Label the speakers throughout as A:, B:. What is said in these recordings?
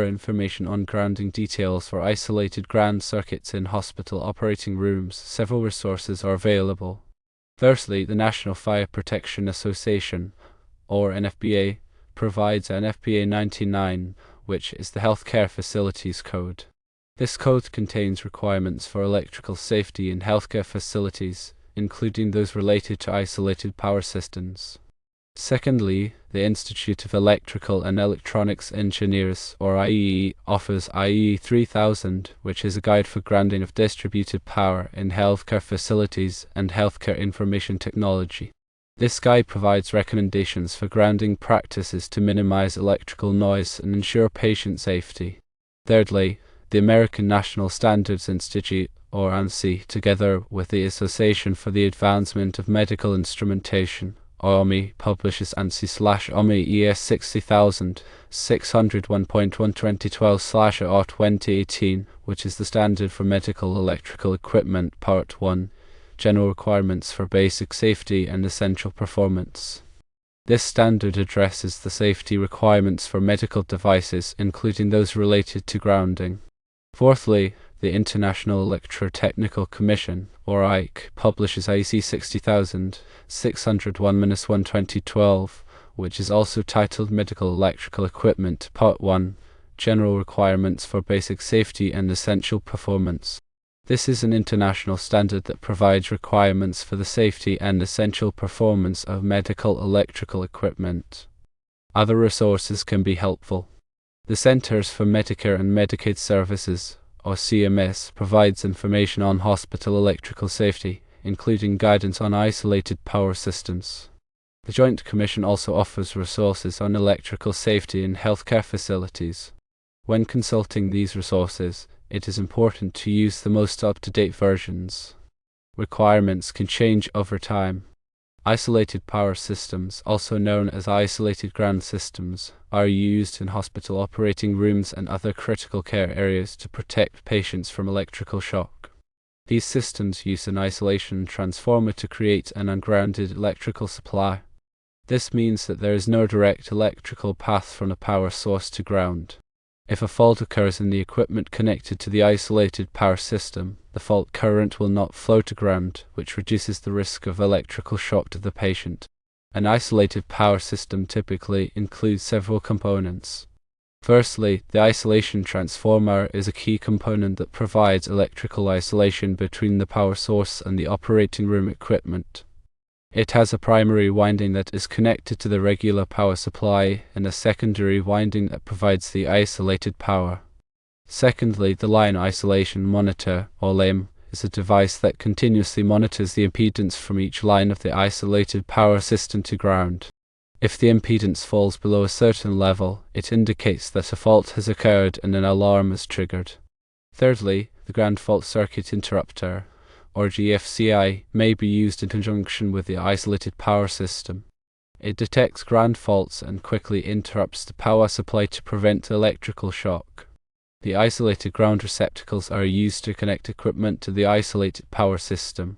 A: thorough information on grounding details for isolated ground circuits in hospital operating rooms, several resources are available. Firstly, the National Fire Protection Association, or NFPA, provides NFPA 99, which is the Healthcare Facilities Code. This code contains requirements for electrical safety in healthcare facilities, including those related to isolated power systems. Secondly, the Institute of Electrical and Electronics Engineers, or IEEE, offers IEEE 3000, which is a guide for grounding of distributed power in healthcare facilities and healthcare information technology. This guide provides recommendations for grounding practices to minimize electrical noise and ensure patient safety. Thirdly, the American National Standards Institute, or ANSI, together with the Association for the Advancement of Medical Instrumentation, or AMI, publishes ANSI/AMI ES 60000 601.12012/R2018, which is the standard for medical electrical equipment, Part 1, General Requirements for Basic Safety and Essential Performance. This standard addresses the safety requirements for medical devices, including those related to grounding. Fourthly, the International Electrotechnical Commission, or IEEE, publishes IEC 60000 601-12012, which is also titled Medical Electrical Equipment, Part 1, General Requirements for Basic Safety and Essential Performance. This is an international standard that provides requirements for the safety and essential performance of medical electrical equipment. Other resources can be helpful. The Centers for Medicare and Medicaid Services, or CMS, provides information on hospital electrical safety, including guidance on isolated power systems. The Joint Commission also offers resources on electrical safety in healthcare facilities. When consulting these resources, it is important to use the most up-to-date versions. Requirements can change over time. Isolated power systems, also known as isolated ground systems, are used in hospital operating rooms and other critical care areas to protect patients from electrical shock. These systems use an isolation transformer to create an ungrounded electrical supply. This means that there is no direct electrical path from the power source to ground. If a fault occurs in the equipment connected to the isolated power system, the fault current will not flow to ground, which reduces the risk of electrical shock to the patient. An isolated power system typically includes several components. Firstly, the isolation transformer is a key component that provides electrical isolation between the power source and the operating room equipment. It has a primary winding that is connected to the regular power supply and a secondary winding that provides the isolated power. Secondly, the line isolation monitor, or LIM, is a device that continuously monitors the impedance from each line of the isolated power system to ground. If the impedance falls below a certain level, it indicates that a fault has occurred and an alarm is triggered. Thirdly, the ground fault circuit interrupter, or GFCI, may be used in conjunction with the isolated power system. It detects ground faults and quickly interrupts the power supply to prevent electrical shock. The isolated ground receptacles are used to connect equipment to the isolated power system.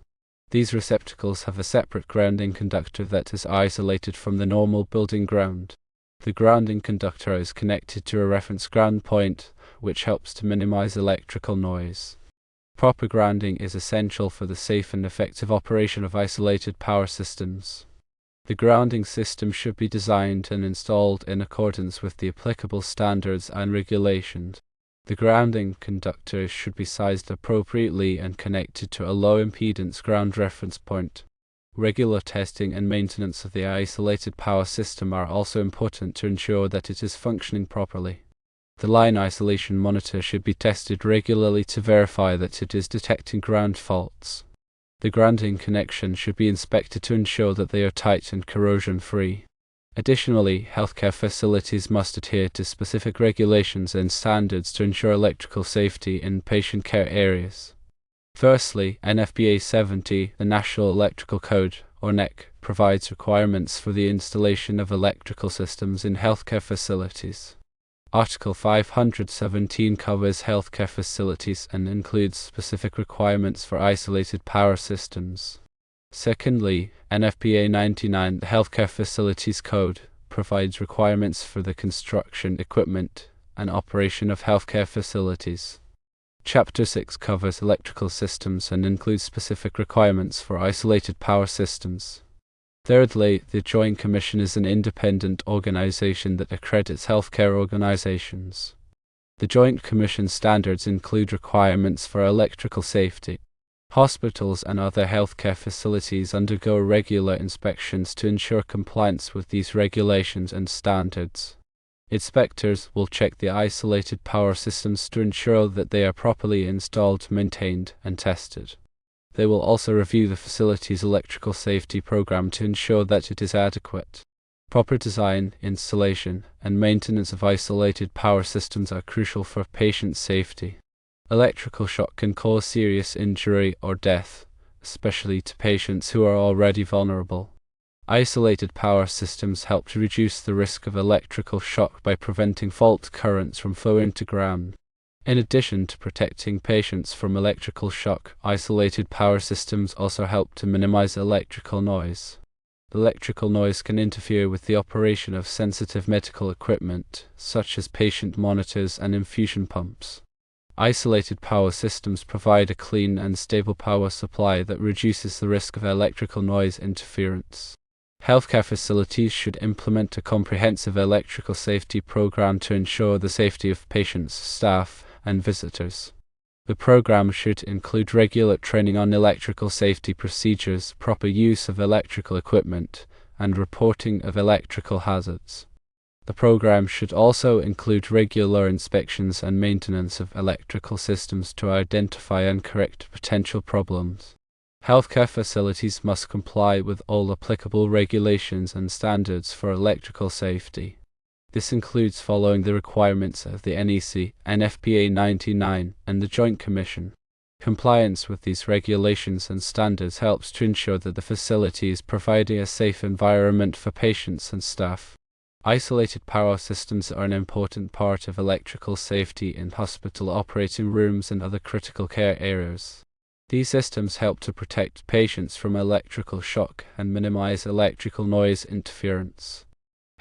A: These receptacles have a separate grounding conductor that is isolated from the normal building ground. The grounding conductor is connected to a reference ground point, which helps to minimize electrical noise. Proper grounding is essential for the safe and effective operation of isolated power systems. The grounding system should be designed and installed in accordance with the applicable standards and regulations. The grounding conductors should be sized appropriately and connected to a low impedance ground reference point. Regular testing and maintenance of the isolated power system are also important to ensure that it is functioning properly. The line isolation monitor should be tested regularly to verify that it is detecting ground faults. The grounding connection should be inspected to ensure that they are tight and corrosion-free. Additionally, healthcare facilities must adhere to specific regulations and standards to ensure electrical safety in patient care areas. Firstly, NFPA 70, the National Electrical Code, or NEC, provides requirements for the installation of electrical systems in healthcare facilities. Article 517 covers healthcare facilities and includes specific requirements for isolated power systems. Secondly, NFPA 99, the Healthcare Facilities Code, provides requirements for the construction equipment and operation of healthcare facilities. Chapter 6 covers electrical systems and includes specific requirements for isolated power systems. Thirdly, the Joint Commission is an independent organization that accredits healthcare organizations. The Joint Commission standards include requirements for electrical safety. Hospitals and other healthcare facilities undergo regular inspections to ensure compliance with these regulations and standards. Inspectors will check the isolated power systems to ensure that they are properly installed, maintained, and tested. They will also review the facility's electrical safety program to ensure that it is adequate. Proper design, installation, and maintenance of isolated power systems are crucial for patient safety. Electrical shock can cause serious injury or death, especially to patients who are already vulnerable. Isolated power systems help to reduce the risk of electrical shock by preventing fault currents from flowing to ground. In addition to protecting patients from electrical shock, isolated power systems also help to minimize electrical noise. Electrical noise can interfere with the operation of sensitive medical equipment, such as patient monitors and infusion pumps. Isolated power systems provide a clean and stable power supply that reduces the risk of electrical noise interference. Healthcare facilities should implement a comprehensive electrical safety program to ensure the safety of patients, staff, and visitors. The program should include regular training on electrical safety procedures, proper use of electrical equipment, and reporting of electrical hazards. The program should also include regular inspections and maintenance of electrical systems to identify and correct potential problems. Healthcare facilities must comply with all applicable regulations and standards for electrical safety. This includes following the requirements of the NEC, NFPA 99, and the Joint Commission. Compliance with these regulations and standards helps to ensure that the facility is providing a safe environment for patients and staff. Isolated power systems are an important part of electrical safety in hospital operating rooms and other critical care areas. These systems help to protect patients from electrical shock and minimize electrical noise interference.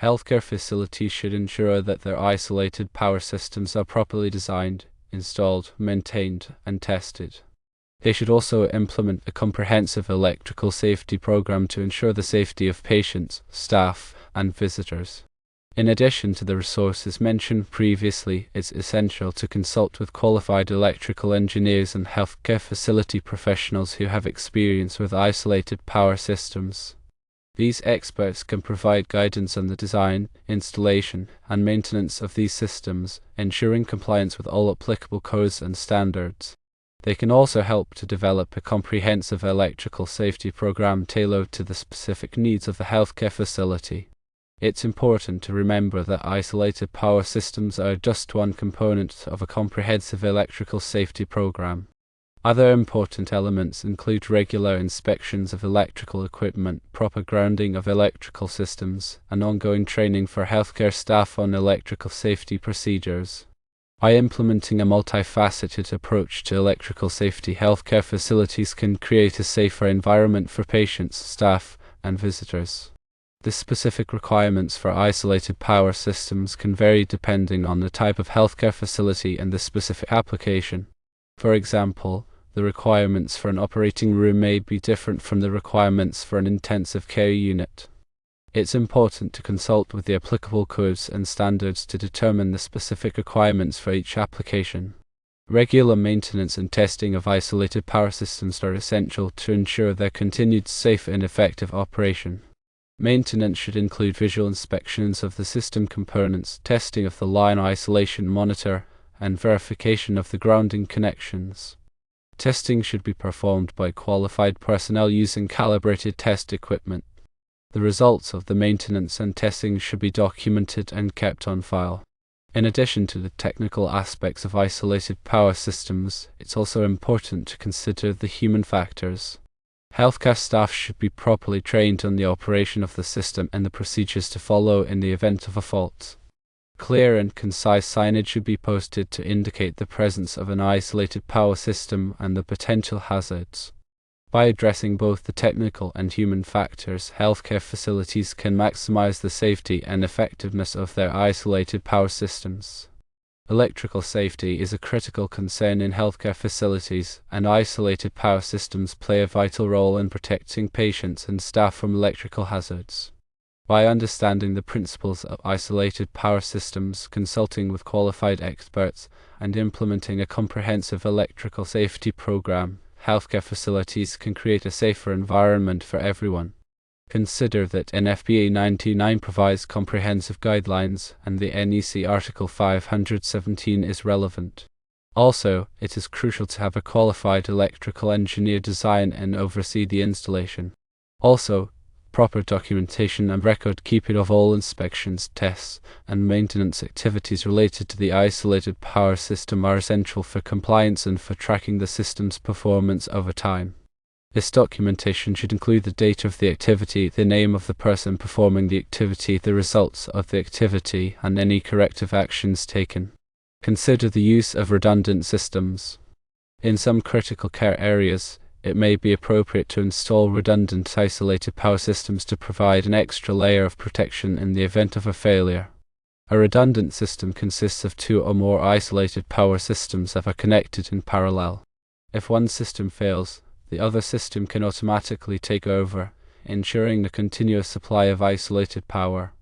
A: Healthcare facilities should ensure that their isolated power systems are properly designed, installed, maintained, and tested. They should also implement a comprehensive electrical safety program to ensure the safety of patients, staff, and visitors. In addition to the resources mentioned previously, it's essential to consult with qualified electrical engineers and healthcare facility professionals who have experience with isolated power systems. These experts can provide guidance on the design, installation, and maintenance of these systems, ensuring compliance with all applicable codes and standards. They can also help to develop a comprehensive electrical safety program tailored to the specific needs of the healthcare facility. It's important to remember that isolated power systems are just one component of a comprehensive electrical safety program. Other important elements include regular inspections of electrical equipment, proper grounding of electrical systems, and ongoing training for healthcare staff on electrical safety procedures. By implementing a multifaceted approach to electrical safety, healthcare facilities can create a safer environment for patients, staff, and visitors. The specific requirements for isolated power systems can vary depending on the type of healthcare facility and the specific application. For example, the requirements for an operating room may be different from the requirements for an intensive care unit. It's important to consult with the applicable codes and standards to determine the specific requirements for each application. Regular maintenance and testing of isolated power systems are essential to ensure their continued safe and effective operation. Maintenance should include visual inspections of the system components, testing of the line isolation monitor, and verification of the grounding connections. Testing should be performed by qualified personnel using calibrated test equipment. The results of the maintenance and testing should be documented and kept on file. In addition to the technical aspects of isolated power systems, it's also important to consider the human factors. Healthcare staff should be properly trained on the operation of the system and the procedures to follow in the event of a fault. Clear and concise signage should be posted to indicate the presence of an isolated power system and the potential hazards. By addressing both the technical and human factors, healthcare facilities can maximize the safety and effectiveness of their isolated power systems. Electrical safety is a critical concern in healthcare facilities, and isolated power systems play a vital role in protecting patients and staff from electrical hazards. By understanding the principles of isolated power systems, consulting with qualified experts, and implementing a comprehensive electrical safety program, healthcare facilities can create a safer environment for everyone. Consider that NFPA 99 provides comprehensive guidelines, and the NEC Article 517 is relevant. Also, it is crucial to have a qualified electrical engineer design and oversee the installation. Also, proper documentation and record keeping of all inspections, tests, and maintenance activities related to the isolated power system are essential for compliance and for tracking the system's performance over time. This documentation should include the date of the activity, the name of the person performing the activity, the results of the activity, and any corrective actions taken. Consider the use of redundant systems. In some critical care areas, it may be appropriate to install redundant isolated power systems to provide an extra layer of protection in the event of a failure. A redundant system consists of two or more isolated power systems that are connected in parallel. If one system fails, the other system can automatically take over, ensuring the continuous supply of isolated power.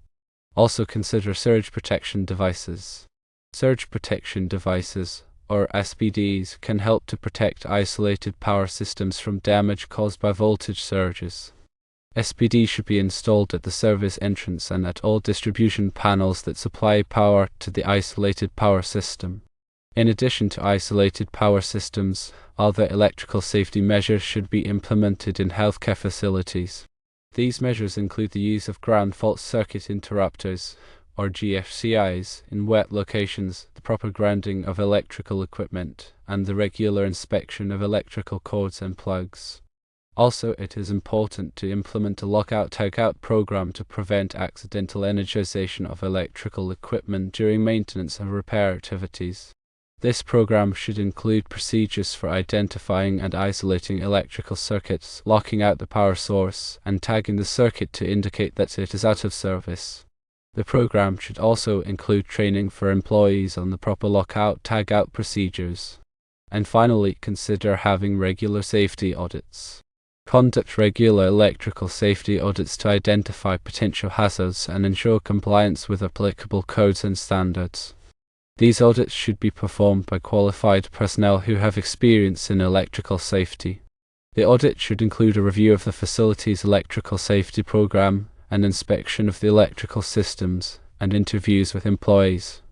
A: Also consider surge protection devices. Surge protection devices, or SPDs, can help to protect isolated power systems from damage caused by voltage surges. SPD should be installed at the service entrance and at all distribution panels that supply power to the isolated power system. In addition to isolated power systems, other electrical safety measures should be implemented in healthcare facilities. These measures include the use of ground fault circuit interrupters, or GFCIs, in wet locations, the proper grounding of electrical equipment, and the regular inspection of electrical cords and plugs. Also, it is important to implement a lockout-tagout program to prevent accidental energization of electrical equipment during maintenance and repair activities. This program should include procedures for identifying and isolating electrical circuits, locking out the power source, and tagging the circuit to indicate that it is out of service. The program should also include training for employees on the proper lockout-tagout procedures. And finally, consider having regular safety audits. Conduct regular electrical safety audits to identify potential hazards and ensure compliance with applicable codes and standards. These audits should be performed by qualified personnel who have experience in electrical safety. The audit should include a review of the facility's electrical safety program, an inspection of the electrical systems, and interviews with employees.